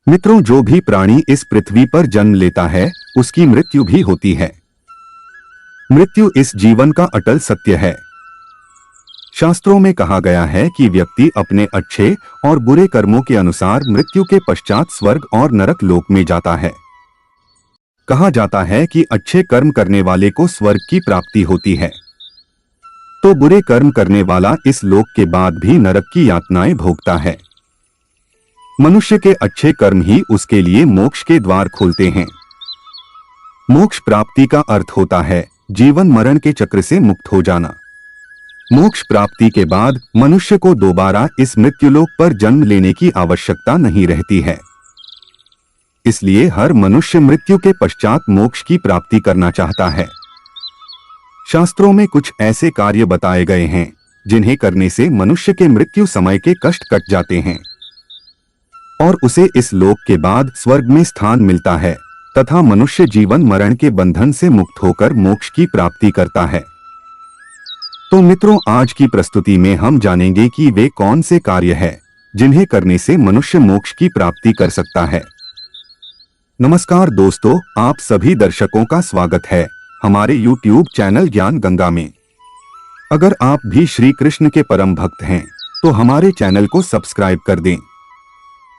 मित्रों, जो भी प्राणी इस पृथ्वी पर जन्म लेता है उसकी मृत्यु भी होती है। मृत्यु इस जीवन का अटल सत्य है। शास्त्रों में कहा गया है कि व्यक्ति अपने अच्छे और बुरे कर्मों के अनुसार मृत्यु के पश्चात स्वर्ग और नरक लोक में जाता है। कहा जाता है कि अच्छे कर्म करने वाले को स्वर्ग की प्राप्ति होती है, तो बुरे कर्म करने वाला इस लोक के बाद भी नरक की यातनाएं भोगता है। मनुष्य के अच्छे कर्म ही उसके लिए मोक्ष के द्वार खोलते हैं। मोक्ष प्राप्ति का अर्थ होता है जीवन मरण के चक्र से मुक्त हो जाना। मोक्ष प्राप्ति के बाद मनुष्य को दोबारा इस मृत्युलोक पर जन्म लेने की आवश्यकता नहीं रहती है। इसलिए हर मनुष्य मृत्यु के पश्चात मोक्ष की प्राप्ति करना चाहता है। शास्त्रों में कुछ ऐसे कार्य बताए गए हैं जिन्हें करने से मनुष्य के मृत्यु समय के कष्ट कट जाते हैं और उसे इस लोक के बाद स्वर्ग में स्थान मिलता है तथा मनुष्य जीवन मरण के बंधन से मुक्त होकर मोक्ष की प्राप्ति करता है। तो मित्रों, आज की प्रस्तुति में हम जानेंगे कि वे कौन से कार्य हैं जिन्हें करने से मनुष्य मोक्ष की प्राप्ति कर सकता है। नमस्कार दोस्तों, आप सभी दर्शकों का स्वागत है हमारे YouTube चैनल ज्ञान गंगा में। अगर आप भी श्री कृष्ण के परम भक्त हैं तो हमारे चैनल को सब्सक्राइब कर दें।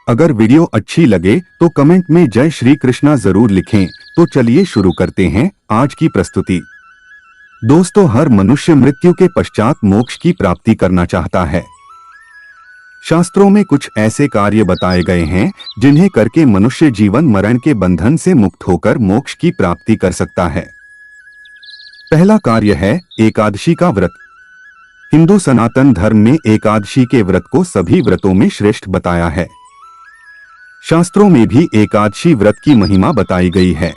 अगर वीडियो अच्छी लगे तो कमेंट में जय श्री कृष्णा जरूर लिखें। तो चलिए शुरू करते हैं आज की प्रस्तुति। दोस्तों, हर मनुष्य मृत्यु के पश्चात मोक्ष की प्राप्ति करना चाहता है। शास्त्रों में कुछ ऐसे कार्य बताए गए हैं जिन्हें करके मनुष्य जीवन मरण के बंधन से मुक्त होकर मोक्ष की प्राप्ति कर सकता है। पहला कार्य है एकादशी का व्रत। हिंदू सनातन धर्म में एकादशी के व्रत को सभी व्रतों में श्रेष्ठ बताया है। शास्त्रों में भी एकादशी व्रत की महिमा बताई गई है।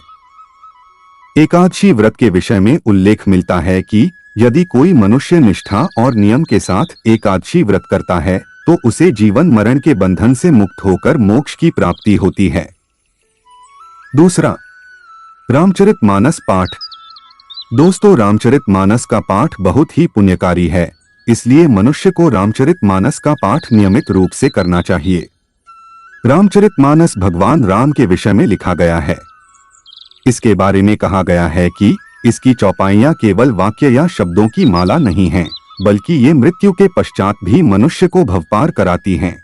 एकादशी व्रत के विषय में उल्लेख मिलता है कि यदि कोई मनुष्य निष्ठा और नियम के साथ एकादशी व्रत करता है तो उसे जीवन मरण के बंधन से मुक्त होकर मोक्ष की प्राप्ति होती है। दूसरा, रामचरितमानस पाठ। दोस्तों, रामचरितमानस का पाठ बहुत ही पुण्यकारी है, इसलिए मनुष्य को रामचरितमानस का पाठ नियमित रूप से करना चाहिए। रामचरितमानस भगवान राम के विषय में लिखा गया है। इसके बारे में कहा गया है कि इसकी चौपाइयां केवल वाक्य या शब्दों की माला नहीं हैं, बल्कि ये मृत्यु के पश्चात भी मनुष्य को भवपार कराती हैं।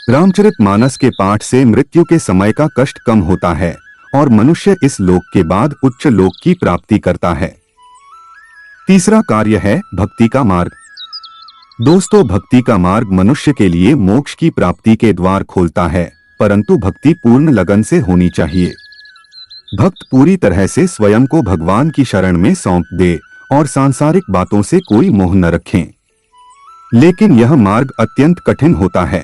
रामचरितमानस के पाठ से मृत्यु के समय का कष्ट कम होता है और मनुष्य इस लोक के बाद उच्च लोक की प्राप्ति करता है। तीसरा कार्य है भक्ति का मार्ग। दोस्तों, भक्ति का मार्ग मनुष्य के लिए मोक्ष की प्राप्ति के द्वार खोलता है, परंतु भक्ति पूर्ण लगन से होनी चाहिए। भक्त पूरी तरह से स्वयं को भगवान की शरण में सौंप दे और सांसारिक बातों से कोई मोह न रखें। लेकिन यह मार्ग अत्यंत कठिन होता है।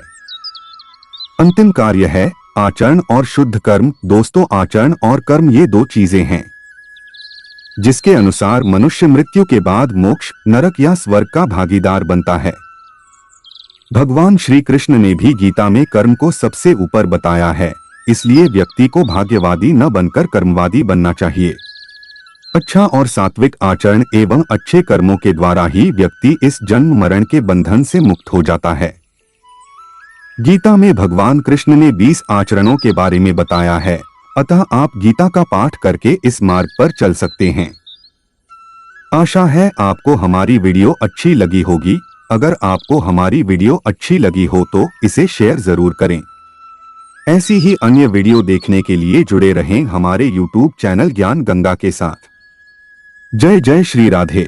अंतिम कार्य है आचरण और शुद्ध कर्म। दोस्तों, आचरण और कर्म ये दो चीजें हैं जिसके अनुसार मनुष्य मृत्यु के बाद मोक्ष, नरक या स्वर्ग का भागीदार बनता है। भगवान श्री कृष्ण ने भी गीता में कर्म को सबसे ऊपर बताया है, इसलिए व्यक्ति को भाग्यवादी न बनकर कर्मवादी बनना चाहिए। अच्छा और सात्विक आचरण एवं अच्छे कर्मों के द्वारा ही व्यक्ति इस जन्म मरण के बंधन से मुक्त हो जाता है। गीता में भगवान कृष्ण ने 20 आचरणों के बारे में बताया है, अतः आप गीता का पाठ करके इस मार्ग पर चल सकते हैं। आशा है आपको हमारी वीडियो अच्छी लगी होगी। अगर आपको हमारी वीडियो अच्छी लगी हो तो इसे शेयर जरूर करें। ऐसी ही अन्य वीडियो देखने के लिए जुड़े रहें हमारे YouTube चैनल ज्ञान गंगा के साथ। जय जय श्री राधे।